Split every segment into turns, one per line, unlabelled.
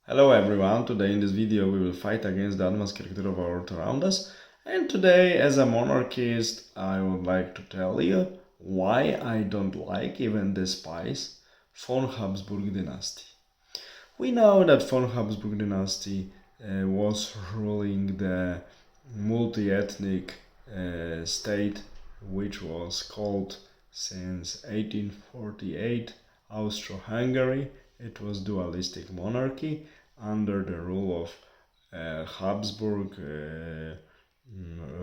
Hello everyone, today in this video we will fight against the advanced character of our world around us, and today as a monarchist I would like to tell you why I don't like, even despise, von Habsburg dynasty. We know that von Habsburg dynasty was ruling the multi-ethnic state which was called since 1848 Austro-Hungary. It was dualistic monarchy under the rule of Habsburg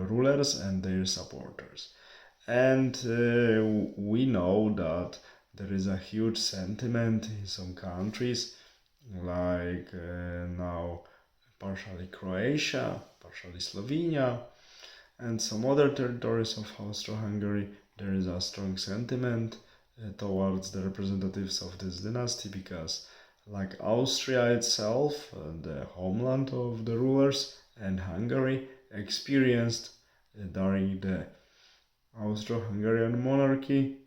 rulers and their supporters. And we know that there is a huge sentiment in some countries, like now partially Croatia, partially Slovenia, and some other territories of Austro-Hungary. There is a strong sentiment towards the representatives of this dynasty because, like Austria itself, the homeland of the rulers, and Hungary experienced during the Austro-Hungarian monarchy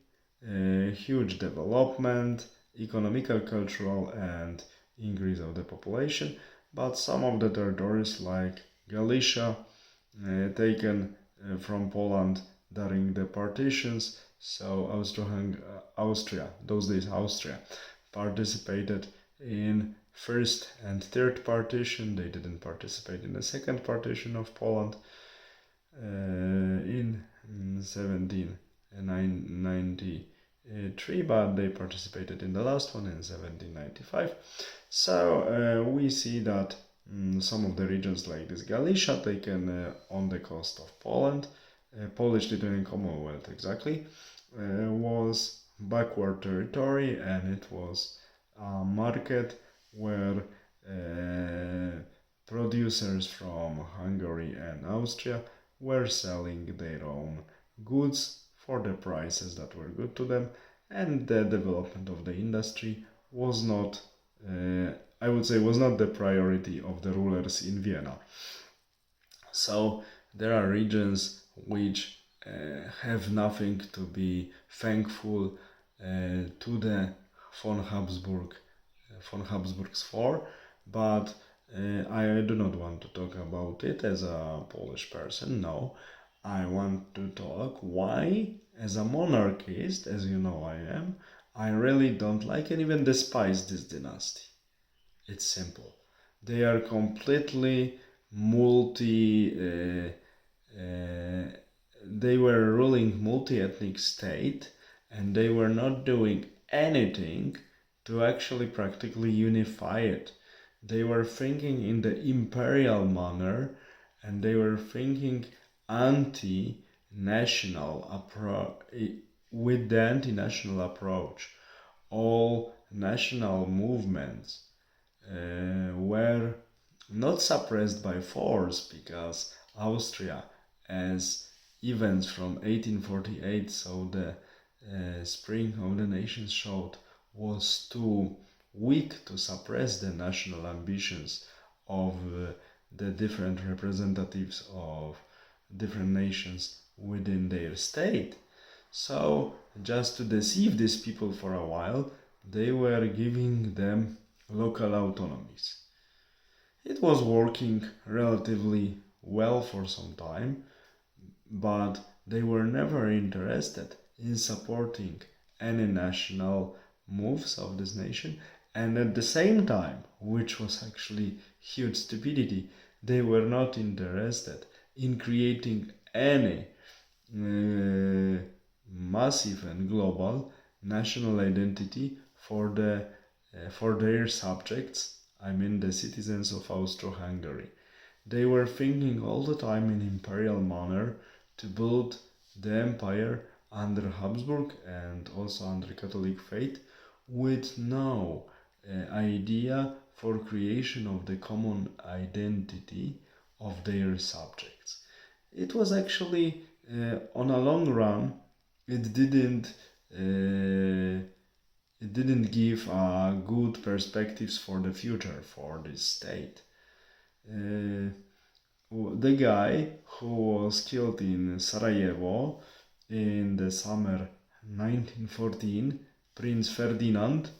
huge development, economical, cultural, and increase of the population. But some of the territories, like Galicia, taken from Poland during the partitions, so Austria, those days Austria, participated in first and third partition. They didn't participate in the second partition of Poland in 1793, but they participated in the last one in 1795. So we see that some of the regions like this Galicia, taken on the coast of Poland, Polish-Lithuanian Commonwealth exactly, was backward territory, and it was a market where producers from Hungary and Austria were selling their own goods for the prices that were good to them, and the development of the industry was not, I would say, was not the priority of the rulers in Vienna. So there are regions which have nothing to be thankful to the von Habsburgs for, but I do not want to talk about it as a Polish person. No, I want to talk why, as a monarchist, as you know I am, I really don't like and even despise this dynasty. It's simple. They are completely they were ruling multi-ethnic state, and they were not doing anything to actually practically unify it. They were thinking in the imperial manner, and they were thinking anti-national with the anti-national approach. All national movements were not suppressed by force, because Austria, as events from 1848, so the spring of the nations showed, was too weak to suppress the national ambitions of the different representatives of different nations within their state. So, just to deceive these people for a while, they were giving them local autonomies. It was working relatively well for some time, but they were never interested in supporting any national moves of this nation, and at the same time, which was actually huge stupidity, they were not interested in creating any massive and global national identity for their subjects, I mean the citizens of Austro-Hungary. They were thinking all the time in imperial manner to build the empire under Habsburg and also under Catholic faith, with no idea for creation of the common identity of their subjects. It was actually, on a long run, it didn't give good perspectives for the future for this state. The guy who was killed in Sarajevo in the summer 1914, Prince Ferdinand,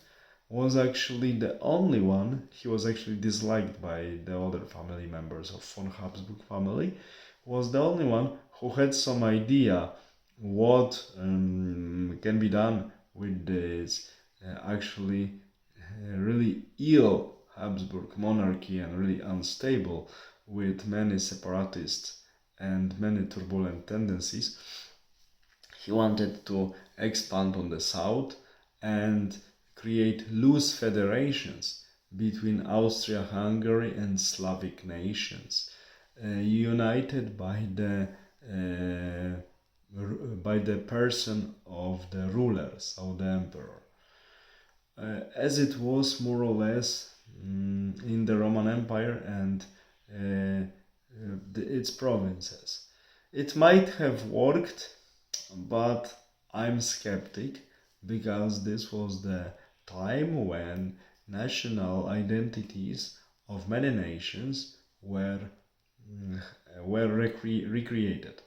was actually the only one. He was actually disliked by the other family members of von Habsburg family. Was the only one who had some idea what can be done with this actually really ill Habsburg monarchy and really unstable, with many separatists and many turbulent tendencies. He wanted to expand on the south and create loose federations between Austria-Hungary and Slavic nations, united by the person of the ruler, so the emperor. As it was more or less in the Roman Empire and its provinces. It might have worked, but I'm skeptic, because this was the time when national identities of many nations were recreated.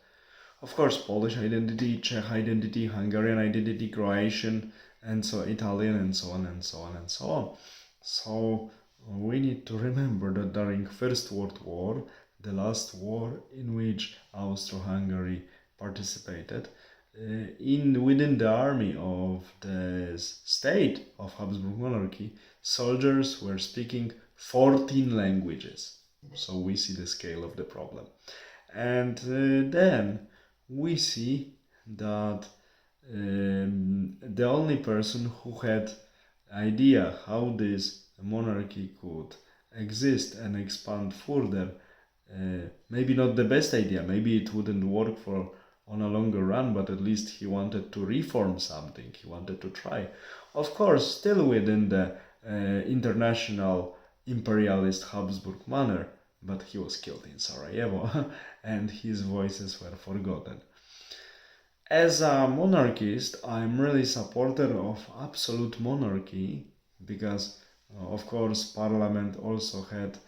Of course, Polish identity, Czech identity, Hungarian identity, Croatian, and so Italian, and so on and so on and so on. So we need to remember that during First World War, the last war in which Austro-Hungary participated, within the army of the state of Habsburg monarchy, soldiers were speaking 14 languages. So we see the scale of the problem. And then we see that the only person who had idea how this monarchy could exist and expand further, maybe not the best idea, maybe it wouldn't work for on a longer run, but at least he wanted to reform something, he wanted to try. Of course, still within the international imperialist Habsburg manner, but he was killed in Sarajevo and his voices were forgotten. As a monarchist, I'm really supporter of absolute monarchy, because, of course, Parliament also had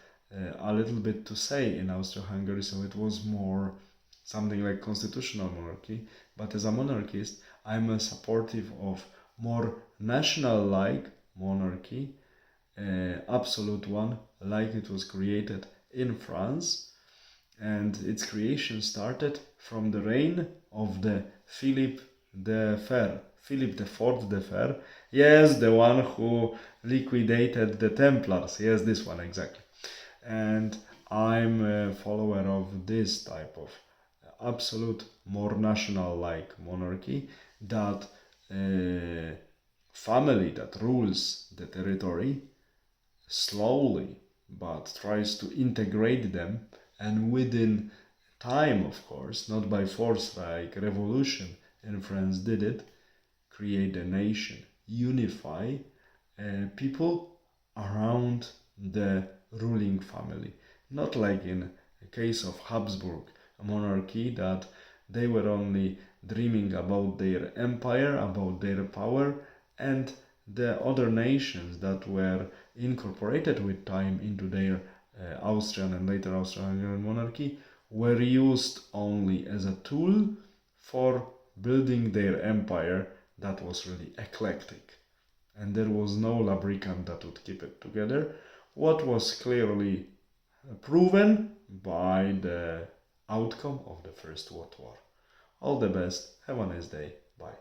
a little bit to say in Austro-Hungary, so it was more something like constitutional monarchy. But as a monarchist, I'm a supportive of more national-like monarchy, absolute one, like it was created in France. And its creation started from the reign of the Philip the Fair. Philip IV the Fair. Yes, the one who liquidated the Templars. Yes, this one, exactly. And I'm a follower of this type of absolute, more national-like monarchy, that family that rules the territory slowly but tries to integrate them, and within time, of course, not by force like revolution in France did it, create a nation, unify people around the ruling family. Not like in the case of Habsburg, a monarchy, that they were only dreaming about their empire, about their power, and the other nations that were incorporated with time into their Austrian and later Austro-Hungarian monarchy were used only as a tool for building their empire that was really eclectic. And there was no lubricant that would keep it together, what was clearly proven by the outcome of the First World War. All the best, have a nice day, bye.